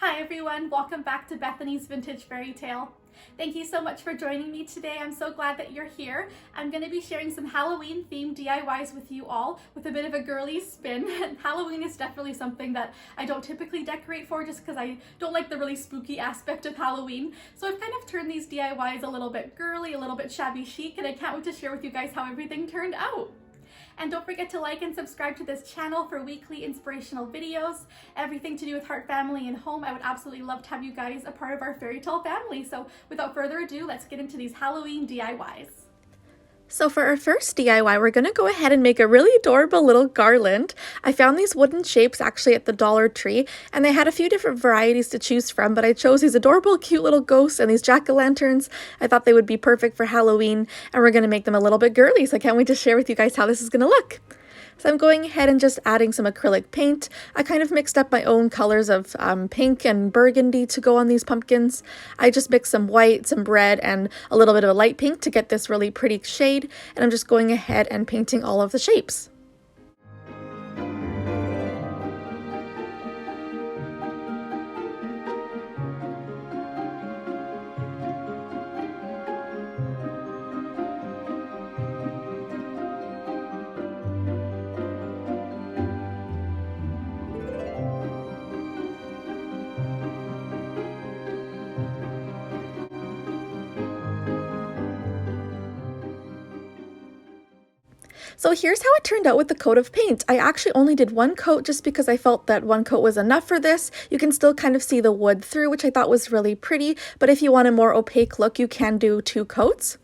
Hi everyone, welcome back to Bethany's Vintage Fairy Tale. Thank you so much for joining me today. I'm so glad that you're here. I'm going to be sharing some Halloween themed DIYs with you all with a bit of a girly spin. Halloween is definitely something that I don't typically decorate for just because I don't like the really spooky aspect of Halloween. So I've kind of turned these DIYs a little bit girly, a little bit shabby chic, and I can't wait to share with you guys how everything turned out. And don't forget to like and subscribe to this channel for weekly inspirational videos, everything to do with heart, family, and home. I would absolutely love to have you guys a part of our fairy tale family. So without further ado, let's get into these Halloween DIYs. So for our first DIY, we're going to go ahead and make a really adorable little garland. I found these wooden shapes actually at the Dollar Tree, and they had a few different varieties to choose from, but I chose these adorable cute little ghosts and these jack-o'-lanterns. I thought they would be perfect for Halloween, and we're going to make them a little bit girly, so I can't wait to share with you guys how this is going to look. So I'm going ahead and just adding some acrylic paint. I kind of mixed up my own colors of pink and burgundy to go on these pumpkins. I just mixed some white, some red, and a little bit of a light pink to get this really pretty shade. And I'm just going ahead and painting all of the shapes. So here's how it turned out with the coat of paint. I actually only did one coat just because I felt that one coat was enough for this. You can still kind of see the wood through, which I thought was really pretty, but if you want a more opaque look, you can do 2 coats.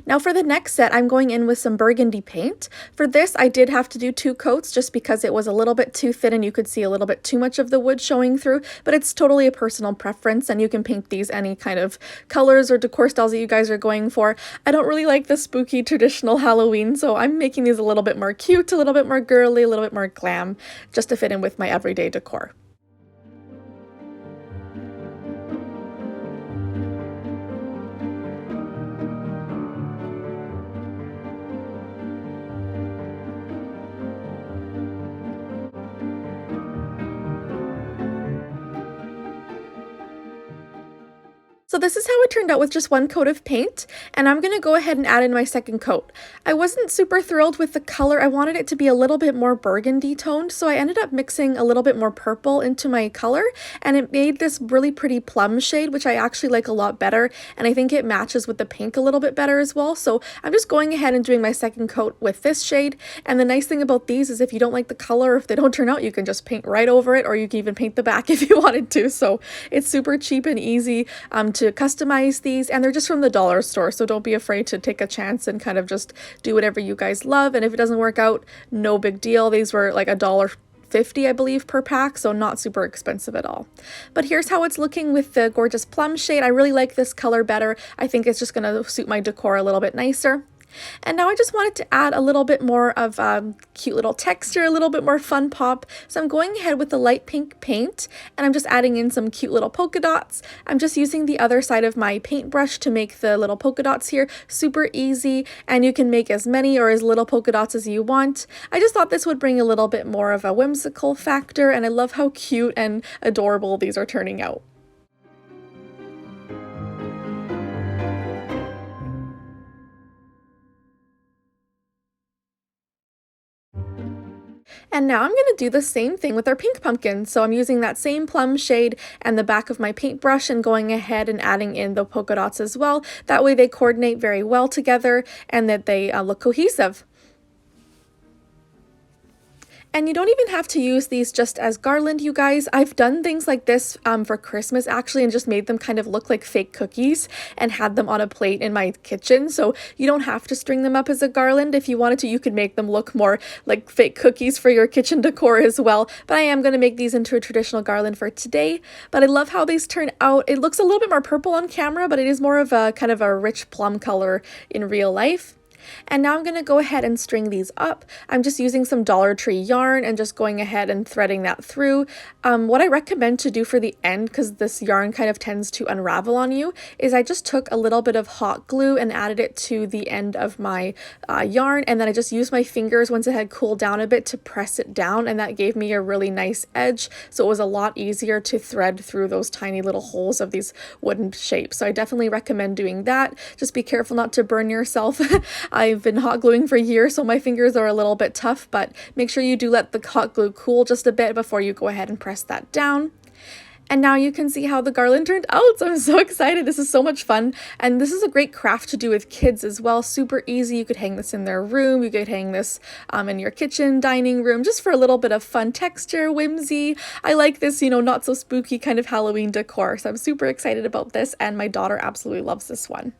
Now for the next set, I'm going in with some burgundy paint. For this, I did have to do 2 coats just because it was a little bit too thin and you could see a little bit too much of the wood showing through, but it's totally a personal preference and you can paint these any kind of colors or decor styles that you guys are going for. I don't really like the spooky traditional Halloween, so I'm making these a little bit more cute, a little bit more girly, a little bit more glam, just to fit in with my everyday decor. So this is how it turned out with just 1 coat of paint, and I'm going to go ahead and add in my second coat. I wasn't super thrilled with the color. I wanted it to be a little bit more burgundy toned, so I ended up mixing a little bit more purple into my color, and it made this really pretty plum shade, which I actually like a lot better, and I think it matches with the pink a little bit better as well. So I'm just going ahead and doing my second coat with this shade, and the nice thing about these is if you don't like the color, or if they don't turn out, you can just paint right over it, or you can even paint the back if you wanted to. So it's super cheap and easy to customize these, and they're just from the dollar store, so don't be afraid to take a chance and kind of just do whatever you guys love. And if it doesn't work out, no big deal. These were like $1.50, I believe, per pack, so not super expensive at all. But here's how it's looking with the gorgeous plum shade. I really like this color better. I think it's just going to suit my decor a little bit nicer. And now I just wanted to add a little bit more of cute little texture, a little bit more fun pop. So I'm going ahead with the light pink paint, and I'm just adding in some cute little polka dots. I'm just using the other side of my paintbrush to make the little polka dots here. Super easy, and you can make as many or as little polka dots as you want. I just thought this would bring a little bit more of a whimsical factor, and I love how cute and adorable these are turning out. And now I'm going to do the same thing with our pink pumpkin. So I'm using that same plum shade and the back of my paintbrush and going ahead and adding in the polka dots as well. That way they coordinate very well together and that they look cohesive. And you don't even have to use these just as garland, you guys. I've done things like this for Christmas actually, and just made them kind of look like fake cookies and had them on a plate in my kitchen. So you don't have to string them up as a garland. If you wanted to, you could make them look more like fake cookies for your kitchen decor as well. But I am going to make these into a traditional garland for today. But I love how these turn out. It looks a little bit more purple on camera, but it is more of a kind of a rich plum color in real life. And now I'm going to go ahead and string these up. I'm just using some Dollar Tree yarn and just going ahead and threading that through. What I recommend to do for the end, because this yarn kind of tends to unravel on you, is I just took a little bit of hot glue and added it to the end of my yarn, and then I just used my fingers once it had cooled down a bit to press it down, and that gave me a really nice edge, so it was a lot easier to thread through those tiny little holes of these wooden shapes. So I definitely recommend doing that. Just be careful not to burn yourself. I've been hot gluing for years, so my fingers are a little bit tough, but make sure you do let the hot glue cool just a bit before you go ahead and press that down. And now you can see how the garland turned out. So I'm so excited. This is so much fun. And this is a great craft to do with kids as well. Super easy. You could hang this in their room. You could hang this in your kitchen, dining room, just for a little bit of fun texture, whimsy. I like this, not so spooky kind of Halloween decor. So I'm super excited about this. And my daughter absolutely loves this one.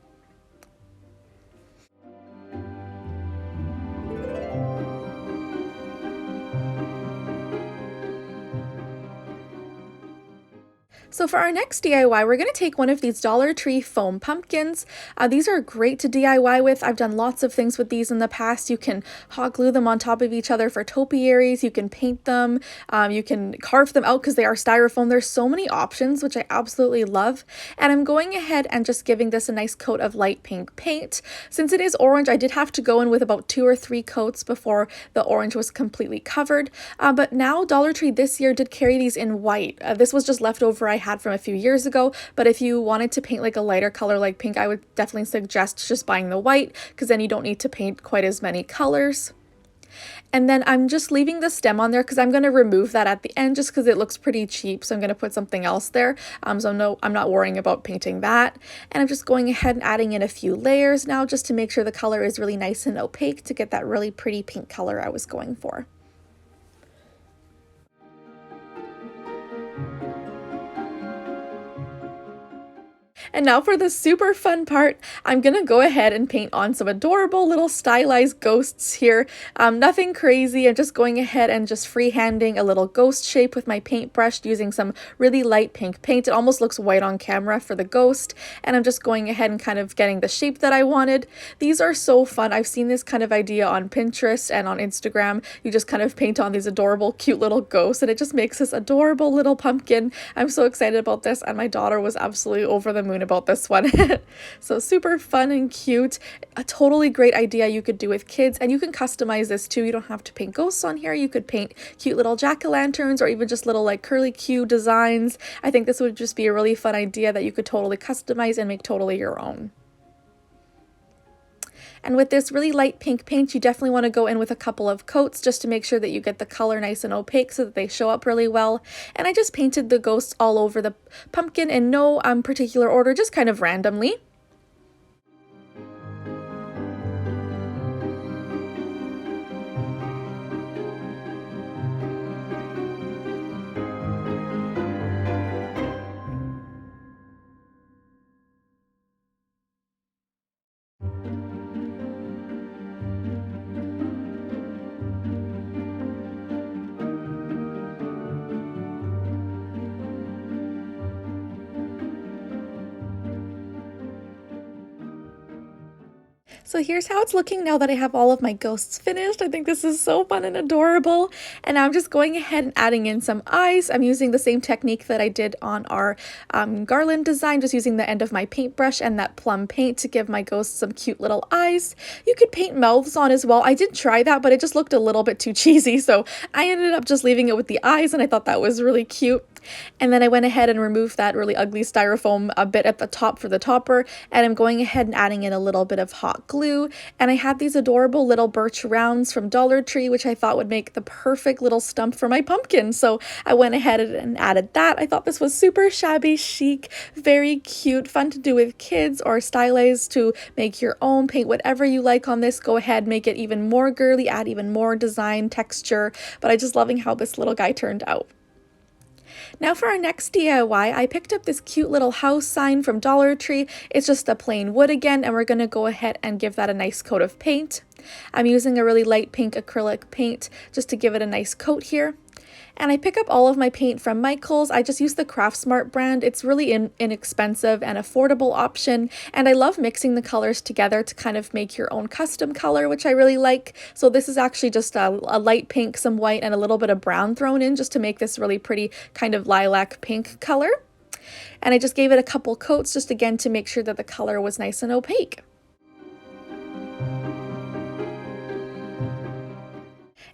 So for our next DIY, we're going to take one of these Dollar Tree foam pumpkins. These are great to DIY with. I've done lots of things with these in the past. You can hot glue them on top of each other for topiaries. You can paint them. You can carve them out because they are styrofoam. There's so many options, which I absolutely love. And I'm going ahead and just giving this a nice coat of light pink paint. Since it is orange, I did have to go in with about 2 or 3 coats before the orange was completely covered. But now Dollar Tree this year did carry these in white. This was just leftover I had from a few years ago, but if you wanted to paint like a lighter color like pink, I would definitely suggest just buying the white, because then you don't need to paint quite as many colors. And then I'm just leaving the stem on there because I'm going to remove that at the end just because it looks pretty cheap, so I'm going to put something else there. So no, I'm not worrying about painting that. And I'm just going ahead and adding in a few layers now just to make sure the color is really nice and opaque to get that really pretty pink color I was going for. And now for the super fun part, I'm gonna go ahead and paint on some adorable little stylized ghosts here. Nothing crazy. I'm just going ahead and just freehanding a little ghost shape with my paintbrush using some really light pink paint. It almost looks white on camera for the ghost. And I'm just going ahead and kind of getting the shape that I wanted. These are so fun. I've seen this kind of idea on Pinterest and on Instagram. You just kind of paint on these adorable, cute little ghosts, and it just makes this adorable little pumpkin. I'm so excited about this, and my daughter was absolutely over the moon about this one. So super fun and cute. A totally great idea you could do with kids, and you can customize this too. You don't have to paint ghosts on here. You could paint cute little jack-o'-lanterns or even just little like curly Q designs. I think this would just be a really fun idea that you could totally customize and make totally your own. And with this really light pink paint, you definitely want to go in with a couple of coats just to make sure that you get the color nice and opaque so that they show up really well. And I just painted the ghosts all over the pumpkin in no particular order, just kind of randomly. So here's how it's looking now that I have all of my ghosts finished. I think this is so fun and adorable. And I'm just going ahead and adding in some eyes. I'm using the same technique that I did on our garland design, just using the end of my paintbrush and that plum paint to give my ghosts some cute little eyes. You could paint mouths on as well. I did try that, but it just looked a little bit too cheesy. So I ended up just leaving it with the eyes, and I thought that was really cute. And then I went ahead and removed that really ugly styrofoam a bit at the top for the topper, and I'm going ahead and adding in a little bit of hot glue. And I had these adorable little birch rounds from Dollar Tree, which I thought would make the perfect little stump for my pumpkin. So I went ahead and added that. I thought this was super shabby chic, very cute, fun to do with kids or stylize to make your own. Paint whatever you like on this. Go ahead, make it even more girly, add even more design, texture. But I just loving how this little guy turned out. Now for our next DIY, I picked up this cute little house sign from Dollar Tree. It's just a plain wood again, and we're going to go ahead and give that a nice coat of paint. I'm using a really light pink acrylic paint just to give it a nice coat here. And I pick up all of my paint from Michael's. I just use the Craft Smart brand. It's really inexpensive and affordable option. And I love mixing the colors together to kind of make your own custom color, which I really like. So this is actually just a light pink, some white, and a little bit of brown thrown in just to make this really pretty kind of lilac pink color. And I just gave it a couple coats just again to make sure that the color was nice and opaque.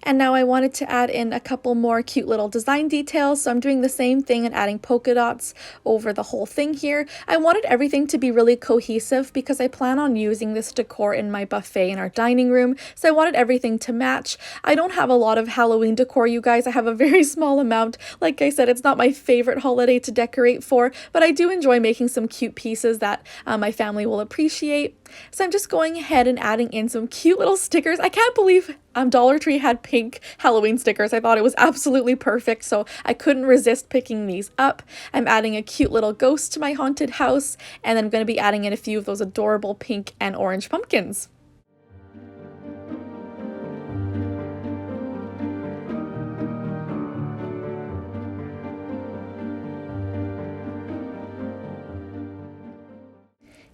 And now I wanted to add in a couple more cute little design details, so I'm doing the same thing and adding polka dots over the whole thing here. I wanted everything to be really cohesive because I plan on using this decor in my buffet in our dining room, so I wanted everything to match. I don't have a lot of Halloween decor, you guys. I have a very small amount. Like I said, it's not my favorite holiday to decorate for, but I do enjoy making some cute pieces that my family will appreciate. So I'm just going ahead and adding in some cute little stickers. I can't believe Dollar Tree had pink Halloween stickers. I thought it was absolutely perfect, so I couldn't resist picking these up. I'm adding a cute little ghost to my haunted house, and I'm going to be adding in a few of those adorable pink and orange pumpkins.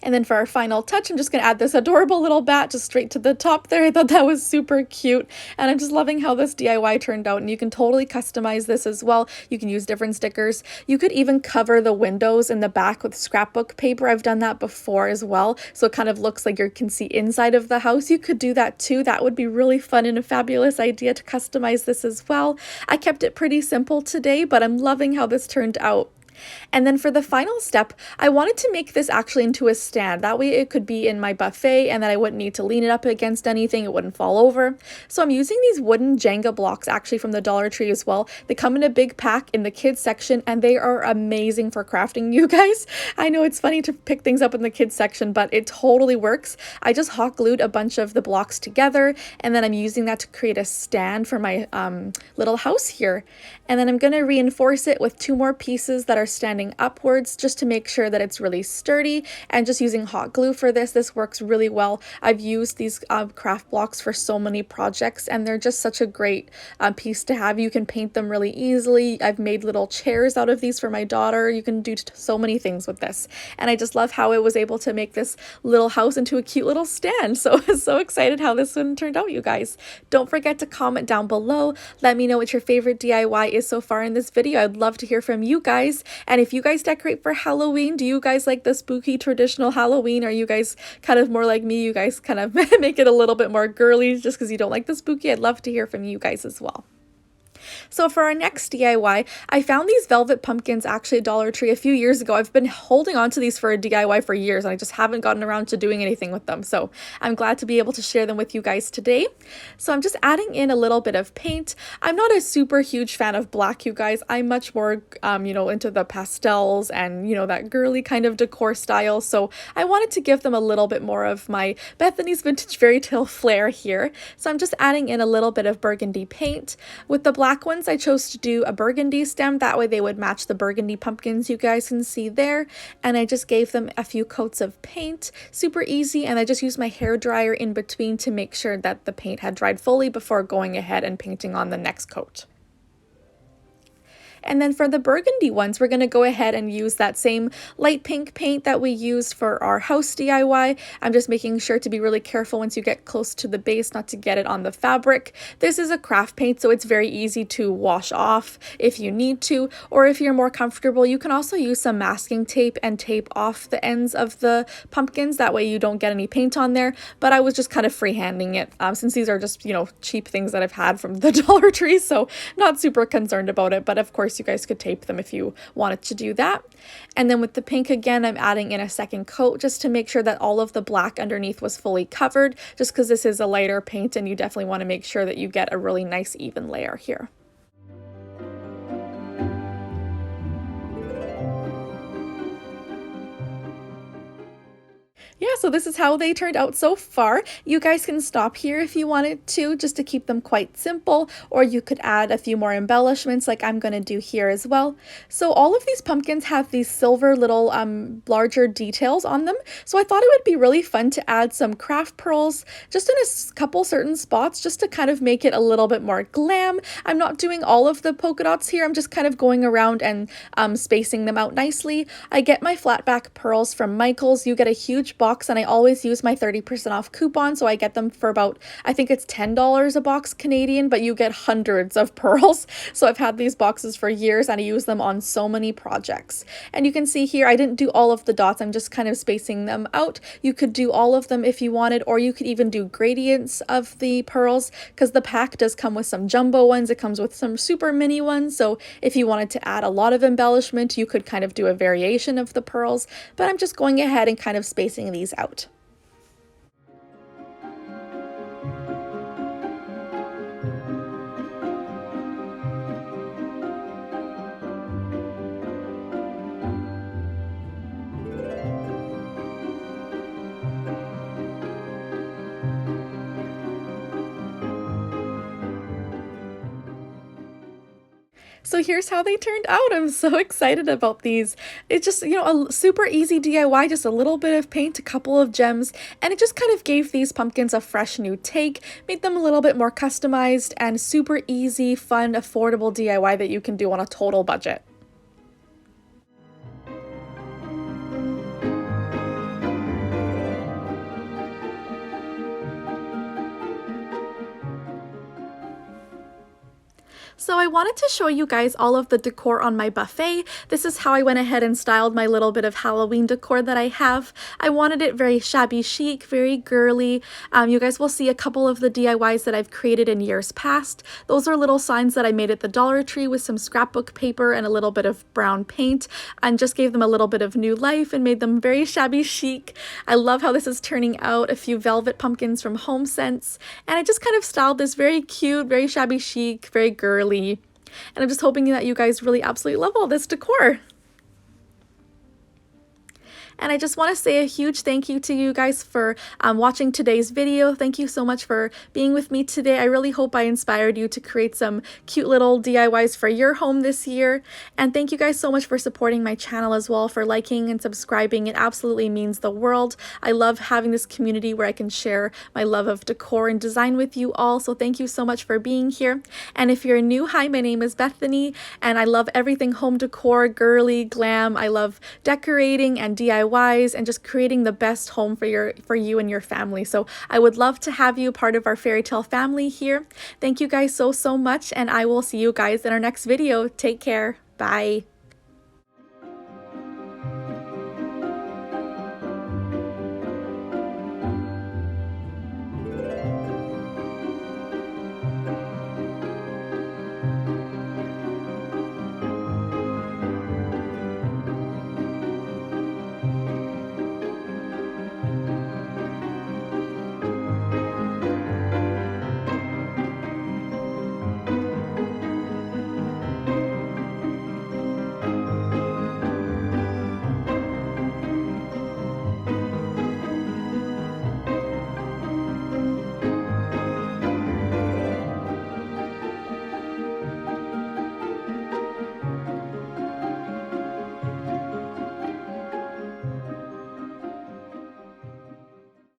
And then for our final touch, I'm just going to add this adorable little bat just straight to the top there. I thought that was super cute. And I'm just loving how this DIY turned out. And you can totally customize this as well. You can use different stickers. You could even cover the windows in the back with scrapbook paper. I've done that before as well. So it kind of looks like you can see inside of the house. You could do that too. That would be really fun and a fabulous idea to customize this as well. I kept it pretty simple today, but I'm loving how this turned out. And then for the final step, I wanted to make this actually into a stand. That way it could be in my buffet and then I wouldn't need to lean it up against anything. It wouldn't fall over. So I'm using these wooden Jenga blocks actually from the Dollar Tree as well. They come in a big pack in the kids section and they are amazing for crafting, you guys. I know it's funny to pick things up in the kids section, but it totally works. I just hot glued a bunch of the blocks together and then I'm using that to create a stand for my little house here. And then I'm going to reinforce it with 2 more pieces that are standing upwards just to make sure that it's really sturdy, and just using hot glue for this. This works really well. I've used these craft blocks for so many projects and they're just such a great piece to have. You can paint them really easily. I've made little chairs out of these for my daughter. You can do so many things with this. And I just love how it was able to make this little house into a cute little stand. So I'm so excited how this one turned out, you guys. Don't forget to comment down below. Let me know what your favorite DIY is so far in this video. I'd love to hear from you guys. And if you guys decorate for Halloween, do you guys like the spooky traditional Halloween? Are you guys kind of more like me? You guys kind of make it a little bit more girly just because you don't like the spooky? I'd love to hear from you guys as well. So for our next DIY, I found these velvet pumpkins actually at Dollar Tree a few years ago. I've been holding on to these for a DIY for years and I just haven't gotten around to doing anything with them. So I'm glad to be able to share them with you guys today. So I'm just adding in a little bit of paint. I'm not a super huge fan of black, you guys. I'm much more, into the pastels and, that girly kind of decor style. So I wanted to give them a little bit more of my Bethanys Vintage Fairy Tale flair here. So I'm just adding in a little bit of burgundy paint. With the black ones, I chose to do a burgundy stem. That way they would match the burgundy pumpkins you guys can see there. And I just gave them a few coats of paint. Super easy. And I just used my hair dryer in between to make sure that the paint had dried fully before going ahead and painting on the next coat. And then for the burgundy ones, we're going to go ahead and use that same light pink paint that we used for our house DIY. I'm just making sure to be really careful once you get close to the base not to get it on the fabric. This is a craft paint, so it's very easy to wash off if you need to, or if you're more comfortable, you can also use some masking tape and tape off the ends of the pumpkins. That way you don't get any paint on there, but I was just kind of freehanding it since these are just, cheap things that I've had from the Dollar Tree, so not super concerned about it, but of course you guys could tape them if you wanted to do that. And then with the pink again, I'm adding in a second coat just to make sure that all of the black underneath was fully covered, just because this is a lighter paint and you definitely want to make sure that you get a really nice even layer here. Yeah, so this is how they turned out so far. You guys can stop here if you wanted to, just to keep them quite simple, or you could add a few more embellishments like I'm going to do here as well. So all of these pumpkins have these silver little larger details on them, so I thought it would be really fun to add some craft pearls just in a couple certain spots just to kind of make it a little bit more glam. I'm not doing all of the polka dots here, I'm just kind of going around and spacing them out nicely. I get my flat back pearls from Michael's. You get a huge box, and I always use my 30% off coupon, so I get them for about, I think it's $10 a box Canadian, but you get hundreds of pearls. So I've had these boxes for years and I use them on so many projects. And you can see here I didn't do all of the dots, I'm just kind of spacing them out. You could do all of them if you wanted, or you could even do gradients of the pearls, because the pack does come with some jumbo ones, it comes with some super mini ones, so if you wanted to add a lot of embellishment you could kind of do a variation of the pearls, but I'm just going ahead and kind of spacing these out. So here's how they turned out. I'm so excited about these. It's just, you know, a super easy DIY, just a little bit of paint, a couple of gems, and it just kind of gave these pumpkins a fresh new take, made them a little bit more customized, and super easy, fun, affordable DIY that you can do on a total budget. So I wanted to show you guys all of the decor on my buffet. This is how I went ahead and styled my little bit of Halloween decor that I have. I wanted it very shabby chic, very girly. You guys will see a couple of the DIYs that I've created in years past. Those are little signs that I made at the Dollar Tree with some scrapbook paper and a little bit of brown paint, and just gave them a little bit of new life and made them very shabby chic. I love how this is turning out. A few velvet pumpkins from Home Sense, and I just kind of styled this very cute, very shabby chic, very girly. And I'm just hoping that you guys really absolutely love all this decor. And I just want to say a huge thank you to you guys for watching today's video. Thank you so much for being with me today. I really hope I inspired you to create some cute little DIYs for your home this year. And thank you guys so much for supporting my channel as well, for liking and subscribing. It absolutely means the world. I love having this community where I can share my love of decor and design with you all. So thank you so much for being here. And if you're new, hi, my name is Bethany, and I love everything home decor, girly, glam. I love decorating and DIYs and just creating the best home for you and your family. So I would love to have you part of our Fairytale family here. Thank you guys so much, and I will see you guys in our next video. Take care. Bye.